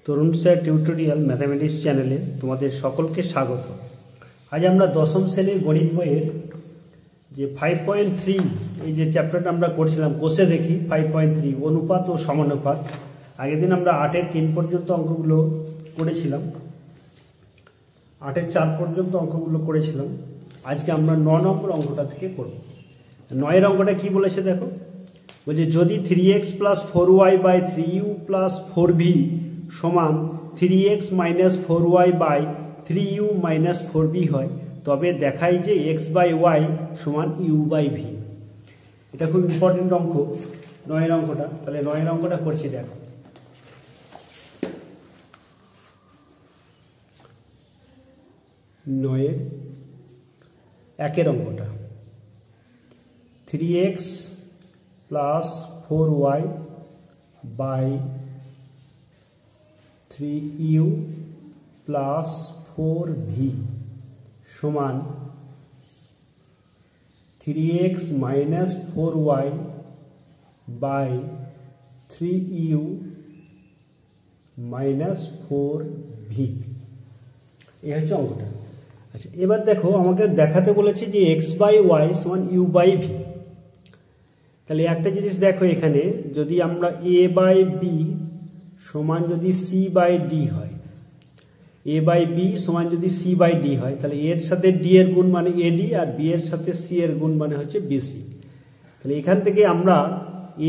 তরুণ sir tutorial mathematics চ্যানেলে তোমাদের সকলকে স্বাগত। আজ আমরা দশম শ্রেণীর গণিত বইয়ের যে 5.3 এই যে চ্যাপ্টারটা আমরা করছিলাম কোষে দেখি 5.3 অনুপাত ও সমানুপাত। আগের দিন আমরা 8-এর 3 পর্যন্ত অঙ্কগুলো করেছিলাম, 8-এর 4 পর্যন্ত অঙ্কগুলো করেছিলাম। আজকে আমরা 9 নম্বর অঙ্কটা থেকে করব। 9-এর অঙ্কটা কি বলেছে দেখো, বলছে যদি 3x + 4y / 3u + 4v সমান 3x - 4y / 3u - 4v হয়, তবে দেখাই যে x/y সমান u/v। এটা খুব ইম্পর্টেন্ট অঙ্ক 9-এর অঙ্কটা। তাহলে 9-এর অঙ্কটা করছি দেখো। নয়ের 1-এর অঙ্কটা 3x + 4y / 3u + 4v সমান 3x - 4y / 3u - 4v। এই হচ্ছে অঙ্কটা। আচ্ছা, এবার দেখো আমাকে দেখাতে বলেছে যে x/y সমান u/v। তাহলে একটা জিনিস দেখো, এখানে যদি আমরা a/b সমান যদি c/d হয়, a/b সমান যদি c/d হয়, তাহলে এর সাথে d এর গুণ মানে ad আর b এর সাথে c এর গুণ মানে হচ্ছে bc। তাহলে এখান থেকে আমরা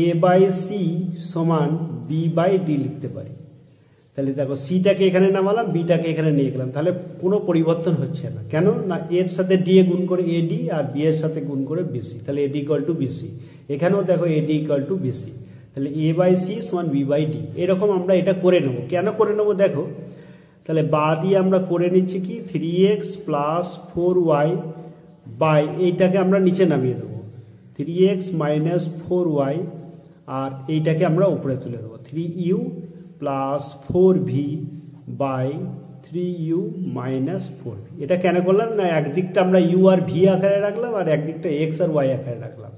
a/c সমান b/d লিখতে পারি। তাহলে দেখো সিটাকে এখানে নামালাম, বিটাকে এখানে নিয়ে গেলাম, তাহলে কোনো পরিবর্তন হচ্ছে না। কেন না এর সাথে ডি এ গুণ করে এডি আর বি এর সাথে গুণ করে বিসি, তাহলে এডি = বিসি। এখানেও দেখো এডি = বিসি। তাহলে a/c সমান b/d। এরকম আমরা এটা করে নেব। কেন করে নেব দেখো, তাহলে বা দিয়ে আমরা করে নিচ্ছি কি 3x + 4y / এইটাকে আমরা নিচে নামিয়ে দেবো 3x - 4y, আর এইটাকে আমরা উপরে তুলে দেবো 3u + 4v / 3u - 4v। এটা কেন করলাম না, একদিকটা আমরা u আর v আকারে রাখলাম আর একদিকটা x আর y আকারে রাখলাম।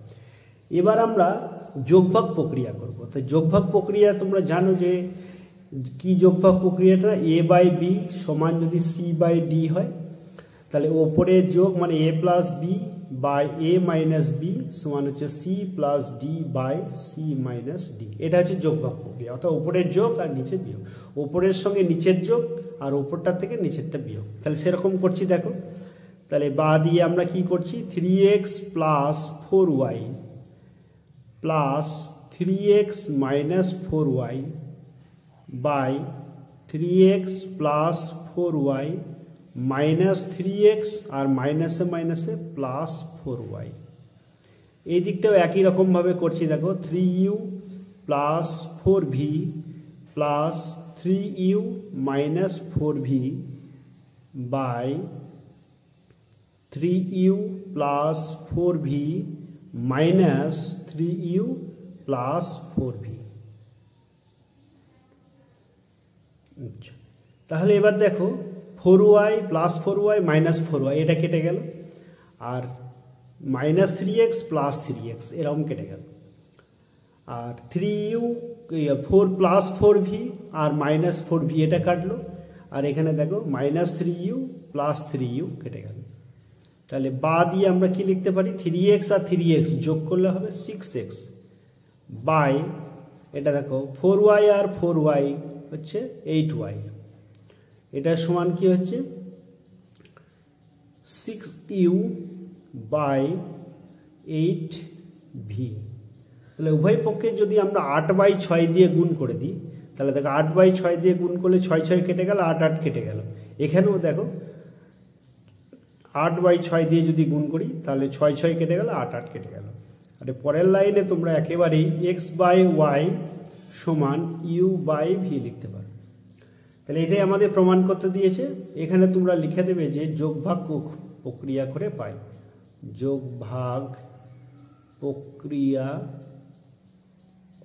এবার আমরা যোগভাগ প্রক্রিয়া করব। তো যোগভাগ প্রক্রিয়া তোমরা জানো যে কি যোগভাগ প্রক্রিয়াটা, a/b সমান যদি c/d হয়, তাহলে ওপরের যোগ মানে a + b / a - b সমান হচ্ছে c + d / c - d। এটা হচ্ছে যোগভাগ প্রক্রিয়া, অর্থাৎ ওপরের যোগ আর নিচের বিয়োগ, ওপরের সঙ্গে নিচের যোগ আর ওপরটা থেকে নিচেরটা বিয়োগ। তাহলে সেরকম করছি দেখো। তাহলে বা দিয়ে আমরা কি করছি 3x + 4y + 3x - 4y / 3x + 4y - 3x আর মাইনাসে মাইনাসে +4y। এই দিকটাও একই রকমভাবে করছি দেখো 3u + 4v + 3u - 4v / 3u + 4v - 3u + 4v। তাহলে এবার দেখো 4y + 4y - 4y এটা কেটে গেল, আর -3x + 3x এরকম কেটে গেল, আর 3u 4 + 4v আর -4v এটা কাটলো, আর এখানে দেখো -3u + 3u কেটে গেল। তাহলে বা দিয়ে আমরা কি লিখতে পারি 3x আর 3x যোগ করলে হবে 6x / এটা দেখো 4y আর 4y হচ্ছে 8y। এটা সমান কি হচ্ছে 6u / 8v। তাহলে উভয় পক্ষে যদি আমরা 8/6 দিয়ে গুণ করে দিই, তাহলে দেখো 8/6 দিয়ে গুণ করলে 6 6 কেটে গেল, 8 8 কেটে গেল। এখানেও দেখো 8/6 দিয়ে যদি গুণ করি তাহলে 6 6 কেটে গেল, 8 8 কেটে গেল। আর পরের লাইনে তোমরা একেবারেই x/y সমান u/v লিখতে পারো। তাহলে এটাই আমাদের প্রমাণ করতে দিয়েছে। এখানে তোমরা লিখে দেবে যে যোগভাগ প্রক্রিয়া করে পাই, যোগভাগ প্রক্রিয়া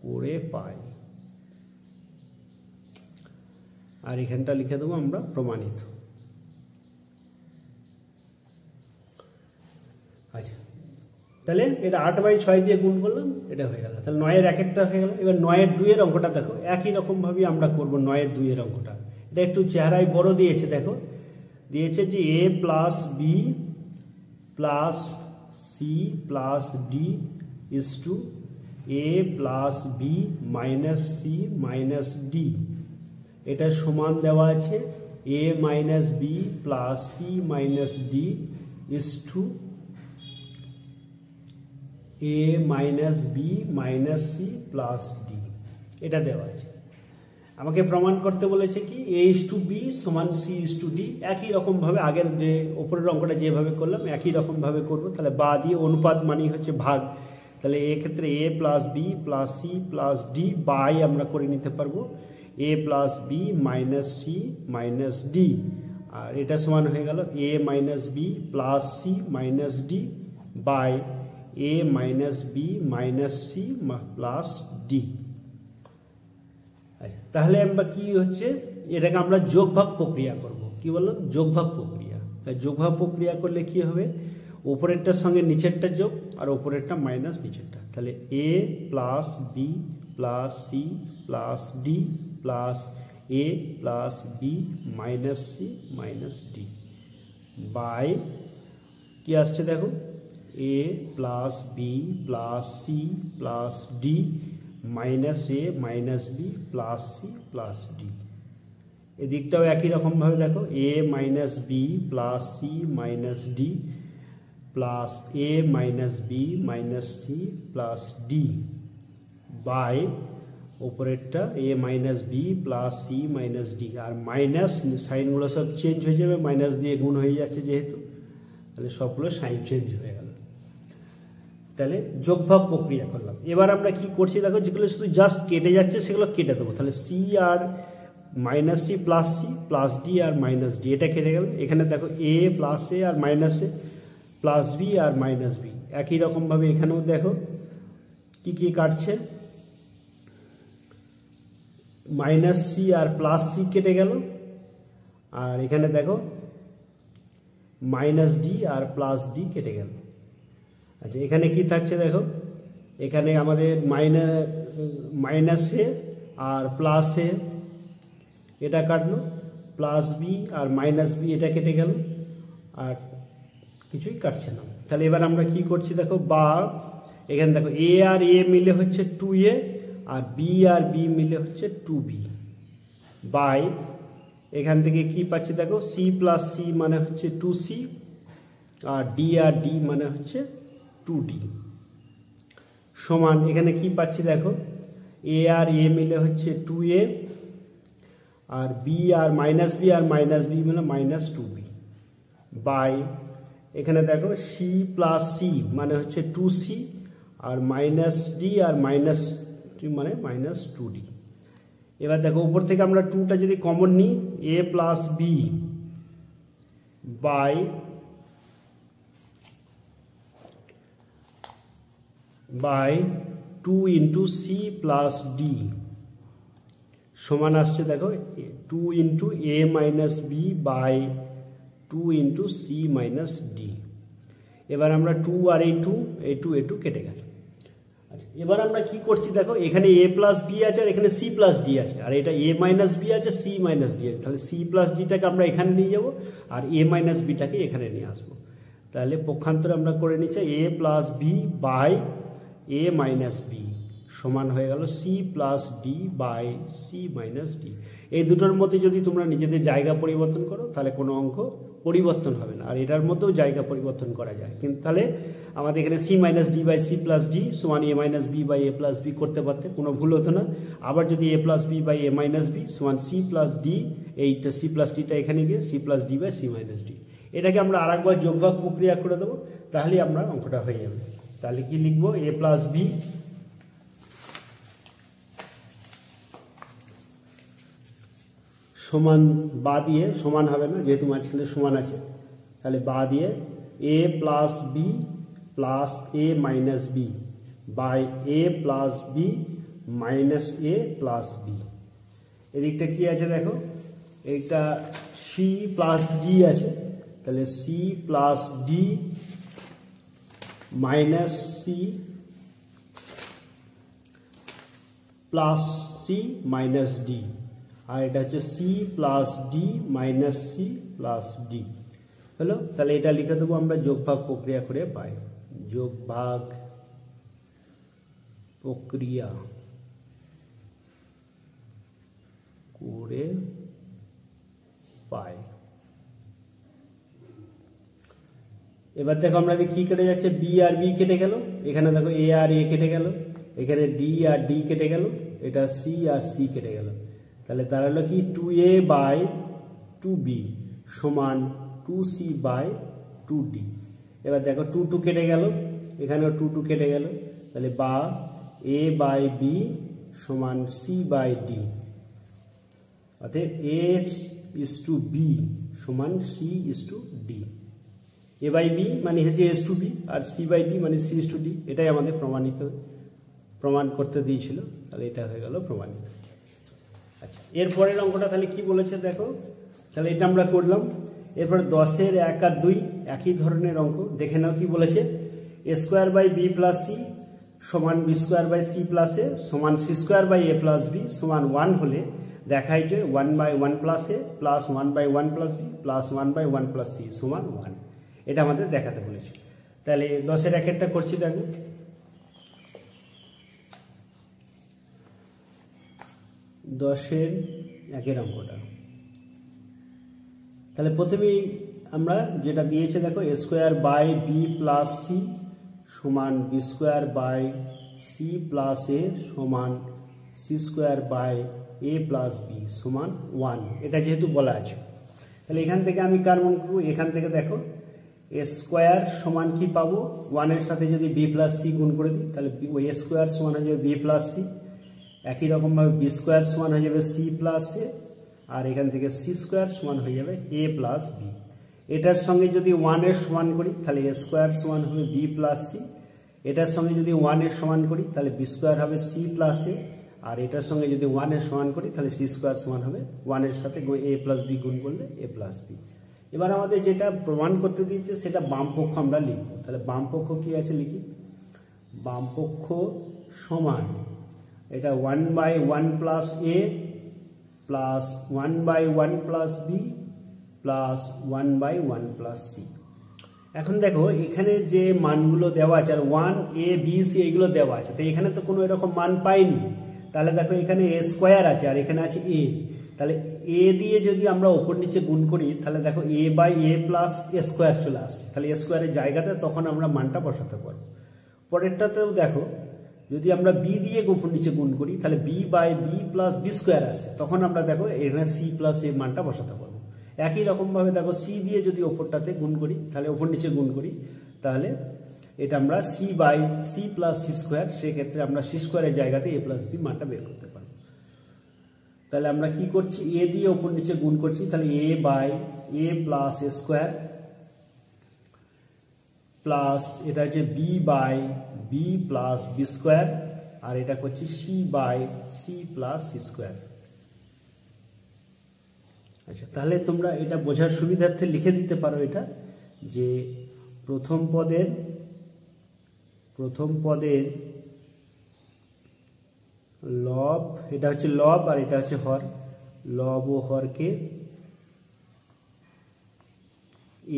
করে পাই, আর এখানটা লিখে দেবো আমরা প্রমাণিত। আচ্ছা, তাহলে এটা 8/6 দিয়ে গুণ করলাম, এটা হয়ে গেল। তাহলে 9 এর 1-1টা হয়ে গেল। এবার 9 এর 2 এর অঙ্কটা দেখো, একই রকমভাবেই আমরা করব 9 এর 2 এর অঙ্কটা। এটা একটু চেহারায় বড় দিয়েছে, দেখো দিয়েছে যে a plus B plus C plus d is to a plus B minus C minus d. এটা সমান দেওয়া আছে a minus B plus C minus d is to a minus B minus C plus d. এটা দেওয়া আছে। আমাকে প্রমাণ করতে বলেছে কি a ইজ টু বি সমান c ইজ টু ডি। একই রকমভাবে আগের যে ওপরের অঙ্কটা যেভাবে করলাম একই রকমভাবে করব। তাহলে বা দিয়ে অনুপাত মানে হচ্ছে ভাগ। তাহলে এক্ষেত্রে a plus B plus C plus D by আমরা করে নিতে পারবো a plus B minus C minus D. আর এটা সমান হয়ে গেল a minus B plus C minus D by a minus B minus C plus D. তাহলে আমরা কি হচ্ছে, এটাকে আমরা যোগভাগ প্রক্রিয়া করব। কি বললাম? যোগভাগ প্রক্রিয়া। তাই যোগভাগ প্রক্রিয়া করলে কি হবে, উপরেরটার সঙ্গে নিচেরটা যোগ আর উপরেরটা মাইনাস নিচেরটা। তাহলে a plus B plus C plus D plus a plus B minus C minus D by কি আসছে দেখো, a plus B plus C plus D minus a minus B plus C plus D. এদিকটাও একই রকমভাবে দেখো a minus B plus C minus D plus a minus B minus C plus D by উপরেরটা a minus B plus C minus D. আর minus সাইনগুলো সব change হয়ে যাবে, মাইনাস দিয়ে গুণ হয়ে যাচ্ছে যেহেতু, তাহলে সবগুলো সাইন চেঞ্জ হয়ে গেল। তাহলে যোগভাগ প্রক্রিয়া করলাম। এবার আমরা কি করছি দেখো, যেগুলো শুধু জাস্ট কেটে যাচ্ছে সেগুলো কেটে দেবো। তাহলে সি আর মাইনাস সি প্লাস ডি আর মাইনাস ডি, এটা কেটে গেল। এখানে দেখো a plus A R minus A plus B R minus B. একই রকমভাবে এখানেও দেখো কি কি কাটছে, মাইনাস সি আর প্লাস সি কেটে গেল। আর এখানে দেখো মাইনাস ডি আর প্লাস ডি কেটে গেল। আচ্ছা, এখানে কি থাকছে দেখো, এখানে আমাদের মাইনাস এ আর প্লাস এ এটা কাটলো, প্লাস বি আর মাইনাস বি এটা কেটে গেল, আর কিছুই কাটছে না। তাহলে এবার আমরা কি করছি দেখো, বা এখানে দেখো এ আর এ মিলে হচ্ছে 2a আর বি আর বি মিলে হচ্ছে 2b বাই এখান থেকে কি পাচ্ছি দেখো, সি প্লাস সি মানে হচ্ছে 2c আর ডি মানে হচ্ছে 2d সমান এখানে কি পাচ্ছি দেখো, এ আর এ মিলে হচ্ছে 2a আর বি আর মাইনাস বি মিলে মাইনাস 2b বাই এখানে দেখো সি প্লাস সি মানে হচ্ছে 2c আর মাইনাস ডি আর মাইনাস মানে মাইনাস 2d। এবার দেখো উপর থেকে আমরা 2টা যদি কমন নিই, a plus B by 2 into c plus D সমান আসছে দেখো 2 into a minus B by 2 into c minus d. এবার আমরা 2 আর এই 2 কেটে গেল। আচ্ছা, এবার আমরা কি করছি দেখো, এখানে এ প্লাস বি আছে আর এখানে সি প্লাস ডি আছে, আর এটা এ মাইনাস বি আছে, সি মাইনাস ডি আছে। তাহলে সি প্লাস ডিটাকে আমরা এখানে নিয়ে যাব আর এ মাইনাস বিটাকে এখানে নিয়ে আসবো। তাহলে পক্ষান্তরে আমরা করে নিচ্ছি A plus B by A minus B সমান হয়ে গেল C plus D by C minus D. এই দুটোর মধ্যে যদি তোমরা নিজেদের জায়গা পরিবর্তন করো তাহলে কোনো অঙ্ক পরিবর্তন হবে না, আর এটার মধ্যেও জায়গা পরিবর্তন করা যায়। কিন্তু তাহলে আমাদের এখানে C minus D by C plus D সমান A minus B by A plus B করতে পারতে কোনো ভুল হতো না। আবার যদি A plus B by A minus B সমান সি প্লাস ডি, এইটা সি প্লাস ডিটা এখানে গিয়ে C plus D by C minus D, এটাকে আমরা আরেকবার যোগভাগ প্রক্রিয়া করে দেবো, তাহলে আমরা অঙ্কটা হয়ে যাবে। তাহলে কি লিখবো, এ প্লাস বি সমান বা দিয়ে, সমান হবে না যেহেতু মাঝখানে সমান আছে, তাহলে বা দিয়ে A plus B plus A minus B by A plus B minus A plus B. এদিকটা কি আছে দেখো, এইটা সি প্লাস ডি আছে, তাহলে C plus D minus C plus C minus D, আর এটা হচ্ছে C plus D minus C plus D হলো। তাহলে এটা লিখে দেবো আমরা যোগ ভাগ প্রক্রিয়া করে পাই, যোগ ভাগ প্রক্রিয়া করে পাই। এবার দেখো আমরা কি কেটে যাচ্ছে, বি আর বি কেটে গেল, এখানে দেখো এ আর এ কেটে গেল, এখানে ডি আর ডি কেটে গেল, এটা সি আর সি কেটে গেল। তাহলে তার হলো কি 2a বাই 2b সমান 2c বাই 2d। এবার দেখো 2 2 কেটে গেল, এখানেও 2 2 কেটে গেল, তাহলে বা a বাই b সমান c বাই d, অর্থাৎ a is to b সমান c is to d। a by b মানে হচ্ছে s to b আর c বাই d মানে c is to d। এটাই আমাদের প্রমাণ করতে দিয়েছিল, তাহলে এটা হয়ে গেল প্রমাণিত। আচ্ছা, এরপরের অঙ্কটা তাহলে কি বলেছে দেখো, তাহলে এটা আমরা করলাম। এরপরে 10-এর 1 আর 2 একই ধরনের অঙ্ক, দেখে নাও কি বলেছে। a square by B plus C সমান B square by C plus A সমান C square by A plus B সমান 1 হলে দেখায় যে 1 by 1 plus A plus 1 by 1 plus B plus 1 by 1 plus C সমান 1। এটা আমাদের দেখাতে বলেছে। তাহলে 10-এর 1-এরটা করছি দেখো। 10-এর 1-এর অঙ্কটা তাহলে প্রথমেই আমরা যেটা দিয়েছে দেখো, A square by B plus C সমান B square by C plus A সমান C square by A plus B সমান 1। এটা যেহেতু বলা আছে, তাহলে এখান থেকে আমি কার মন করবো, এখান থেকে দেখো এ স্কোয়ার সমান কি পাবো, 1-এর সাথে যদি বি প্লাস সি গুণ করে দিই তাহলে ওই এ স্কোয়ার সমান হয়ে যাবে বি প্লাস সি। একই রকমভাবে বি স্কোয়ার সমান হয়ে যাবে সি প্লাস এ, আর এখান থেকে সি স্কোয়ার সমান হয়ে যাবে এ প্লাস বি। এটার সঙ্গে যদি 1-এর সমান করি তাহলে এ স্কোয়ার সমান হবে বি প্লাস সি, এটার সঙ্গে যদি 1-এর সমান করি তাহলে বি স্কোয়ার হবে সি প্লাস এ, আর এটার সঙ্গে যদি 1-এর সমান করি তাহলে সি স্কোয়ার সমান হবে 1-এর সাথে এ প্লাস বি গুণ করলে এ প্লাস বি। এবার আমাদের যেটা প্রমাণ করতে দিয়েছে সেটা বাম পক্ষ আমরা লিখবো। তাহলে বাম পক্ষ কি আছে লিখি, বাম পক্ষ সমান এটা 1 by 1 plus A plus 1 by 1 plus B plus 1 by 1 plus c. এখন দেখো এখানে যে মানগুলো দেওয়া আছে, আর 1 এ বি সি এইগুলো দেওয়া আছে, তো এখানে তো কোনো এরকম মান পাইনি। তাহলে দেখো এখানে এ স্কোয়ার আছে আর এখানে আছে এ, তাহলে এ দিয়ে যদি আমরা ওপর নিচে গুণ করি তাহলে দেখো A by A plus A square চলে আসছে, তাহলে এ স্কোয়ারের জায়গাতে তখন আমরা মানটা বসাতে পারবো। পরেরটাতেও দেখো যদি আমরা বি দিয়ে ওপর নিচে গুণ করি তাহলে b by B plus B square আসছে, তখন আমরা দেখো এখানে সি প্লাস এ মানটা বসাতে পারবো। একই রকমভাবে দেখো সি দিয়ে যদি ওপরটাতে গুণ করি তাহলে ওপর নিচে গুণ করি তাহলে এটা আমরা c by C plus C square, সেক্ষেত্রে আমরা সি স্কোয়ারের জায়গাতে এ প্লাস বি মানটা বের করতে পারবো। তাহলে আমরা কি করছি, এ দিয়ে ওপর নিচে গুণ করছি, তাহলে A by A plus A square plus এটা হচ্ছে B by B plus B square, আর এটা করছি C by C plus C square. আচ্ছা, তাহলে তোমরা এটা বোঝার সুবিধার্থে লিখে দিতে পারো এটা যে প্রথম পদের লব, এটা হচ্ছে লব আর এটা হচ্ছে হর, লব ও হরকে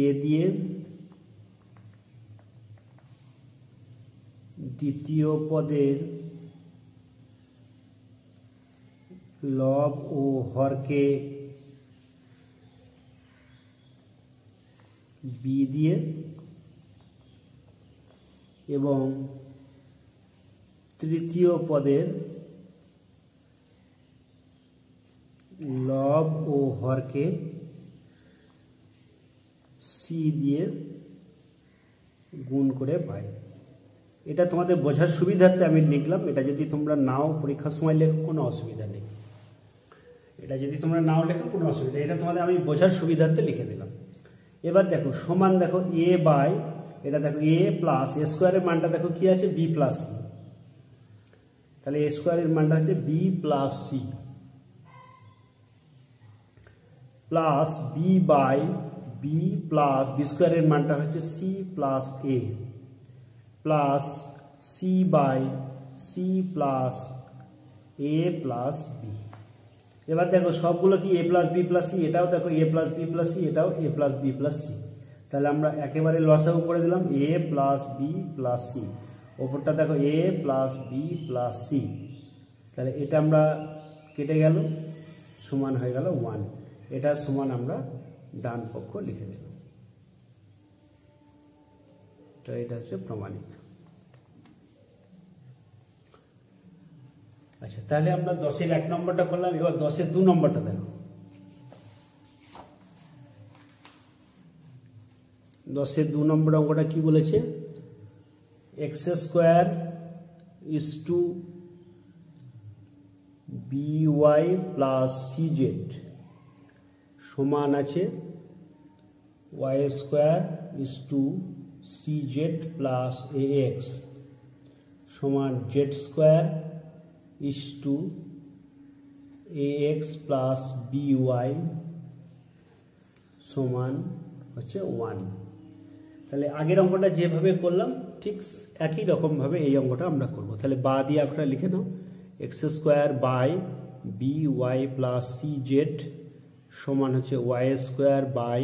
এ দিয়ে দ্বিতীয় পদের লব ও হরকে বি দিয়ে এবং তৃতীয় পদের লব ও হরকে সি দিয়ে গুণ করে পাই। এটা তোমাদের বোঝার সুবিধার্থে আমি লিখলাম, এটা যদি তোমরা নাও পরীক্ষার সময় লেখো কোনো অসুবিধা নেই, এটা যদি তোমরা নাও লেখো কোনো অসুবিধা, এটা তোমাদের আমি বোঝার সুবিধার্থে লিখে দিলাম। এবার দেখো সমান দেখো এ বাই এটা দেখো এ প্লাস এ স্কোয়ারের মানটা দেখো কি আছে বি প্লাস সি, তাহলে এ স্কোয়ারের মানটা হচ্ছে b plus C plus B by B plus b স্কোয়ারের মানটা হচ্ছে C plus A plus C by C plus A plus b. এবার দেখো সবগুলো কি a plus B plus c, এটাও দেখো a plus B plus c, এটাও a plus B plus c. তাহলে আমরা একেবারে লসাগু করে দিলাম a plus B plus c, ওপরটা দেখো a plus B plus c. তাহলে এটা আমরা কেটে গেল, সমান হয়ে গেল 1। এটা সমান আমরা ডান পক্ষ লিখে দিলাম। তো এটা হচ্ছে প্রমাণিত। আচ্ছা, তাহলে আমরা 10-এর 1 নম্বরটা করলাম। এবার 10-এর 2 নম্বরটা দেখো। 10-এর 2 নম্বর অঙ্কটা কি বলেছে? X square is to B Y plus C Z সমান আছে Y square is to C Z plus A X সমান Z square is to A X plus B Y সমান হচ্ছে 1। তাহলে আগের অঙ্কটা যেভাবে করলাম ঠিক একই রকমভাবে এই অঙ্কটা আমরা করব। তাহলে বা দিয়ে আপনারা লিখে নাও X square by B Y plus C Z সমান হচ্ছে Y square by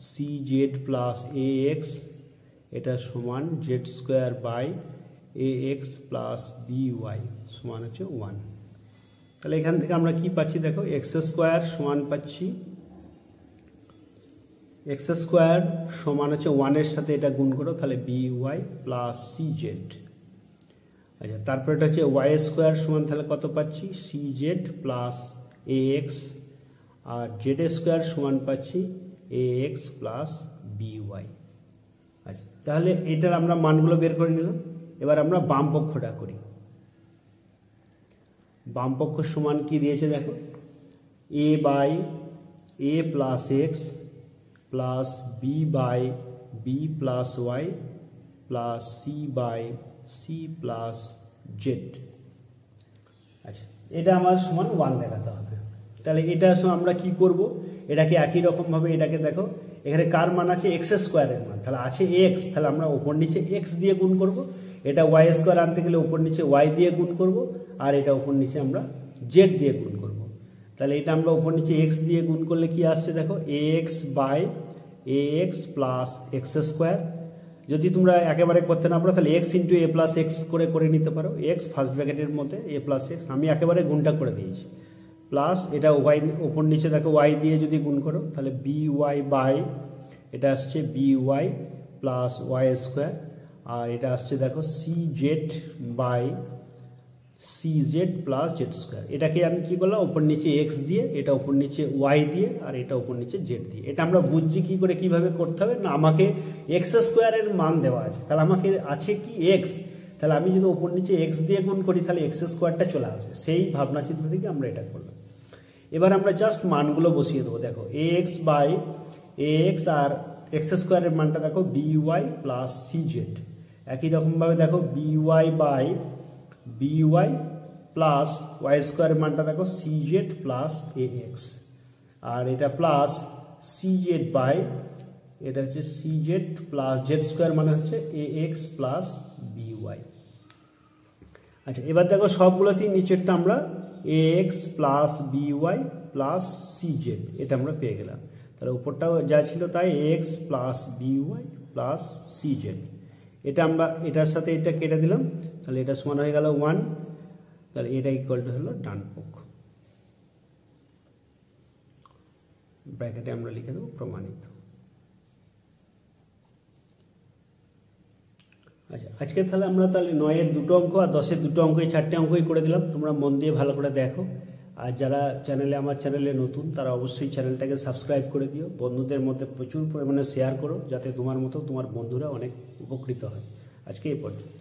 C Z plus A X, এটা সমান Z square by A X plus B Y সমান হচ্ছে 1। তাহলে এখান থেকে আমরা কি পাচ্ছি দেখো, এক্স স্কোয়ার সমান পাচ্ছি এক্স স্কোয়ার সমান হচ্ছে 1-এর সাথে এটা গুণ করো, তাহলে b Y plus C z. আচ্ছা, তারপরে এটা হচ্ছে ওয়াই স্কোয়ার সমান তাহলে কত পাচ্ছি C Z plus A X, R Z square সমান পাচ্ছি এ এক্স প্লাস বি ওয়াই। আচ্ছা, তাহলে এটার আমরা মানগুলো বের করে নিলাম। এবার আমরা বাম পক্ষটা করি। বাম পক্ষ সমান কি দিয়েছে দেখো, A by A plus X plus B by B plus Y plus C by C plus Z. আচ্ছা, এটা আমার সমান 1 দেখাতে হবে। তাহলে এটা আমরা কি করব, এটাকে একই রকমভাবে এটাকে দেখো, এখানে কার মান আছে এক্স স্কোয়ারের মান, তাহলে আছে এক্স, তাহলে আমরা উপর নিচে এক্স দিয়ে গুণ করব। এটা ওয়াই স্কোয়ার আনতে গেলে উপর নিচে ওয়াই দিয়ে গুণ করব, আর এটা উপর নিচে আমরা জেড দিয়ে গুণ করব। তাহলে এটা আমরা উপর নিচে এক্স দিয়ে গুণ করলে কি আসছে দেখো, A X by A X plus X square. যদি তোমরা একেবারে করতে না পারো তাহলে X into A plus X করে নিতে পারো, এক্স ফার্স্ট ব্র্যাকেটের মধ্যে এ প্লাস এক্স, আমি একেবারে গুণটা করে দিয়েছি, প্লাস এটা ওয়াই ওপর নিচে দেখো ওয়াই দিয়ে যদি গুণ করো তাহলে বি ওয়াই বাই এটা আসছে B Y plus Y square, আর এটা আসছে দেখো C Z by C Z plus Z square. এটাকে আমি কি করলাম, ওপর নিচে এক্স দিয়ে, এটা ওপর নিচে ওয়াই দিয়ে, আর এটা ওপর নিচে জেড দিয়ে। এটা আমরা বুঝছি কি করে কিভাবে করতে হবে না, আমাকে এক্স স্কোয়ারের মান দেওয়া আছে, তাহলে আমাকে আছে কি এক্স, তাহলে আমি যদি ওপর নিচে এক্স দিয়ে গুণ করি তাহলে এক্স স্কোয়ারটা চলে আসবে, সেই ভাবনা চিন্তা থেকে আমরা এটা করলাম। এবার আমরা জাস্ট মানগুলো বসিয়ে দেবো। দেখো A X by A X আর এক্স স্কোয়ারের মানটা দেখো B Y plus C Z. একই রকমভাবে দেখো B Y by B Y plus Y স্কোয়ারের মানটা দেখো C Z plus A X, আর এটা প্লাস সি জেড বাই এটা হচ্ছে C Z plus Z square মানে হচ্ছে A X plus B Y. আচ্ছা, এবার দেখো সবগুলোতেই নিচেরটা আমরা A X plus B Y plus C Z এটা আমরা পেয়ে গেলাম। তাহলে উপরটাও যা ছিল তাই A X plus B Y plus C Z. এটা আমরা এটার সাথে এটা কেটে দিলাম, তাহলে এটা সমান হয়ে গেল 1। তাহলে এটা ইকুয়াল টু হলো ডান পক্ষ, ব্র্যাকেটে আমরা লিখে দেবো প্রমাণিত। আচ্ছা, আজকে তাহলে আমরা 9-এর 2টো অঙ্ক আর 10-এর 2টো অঙ্ক, এই 4টে অঙ্কই করে দিলাম। তোমরা মন দিয়ে ভালো করে দেখো, আর যারা আমার চ্যানেলে নতুন তারা অবশ্যই চ্যানেলটাকে সাবস্ক্রাইব করে দিও, বন্ধুদের মধ্যে প্রচুর পরিমাণে শেয়ার করো, যাতে তোমার মতো তোমার বন্ধুরা অনেক উপকৃত হয়। আজকে এই পর্যন্ত।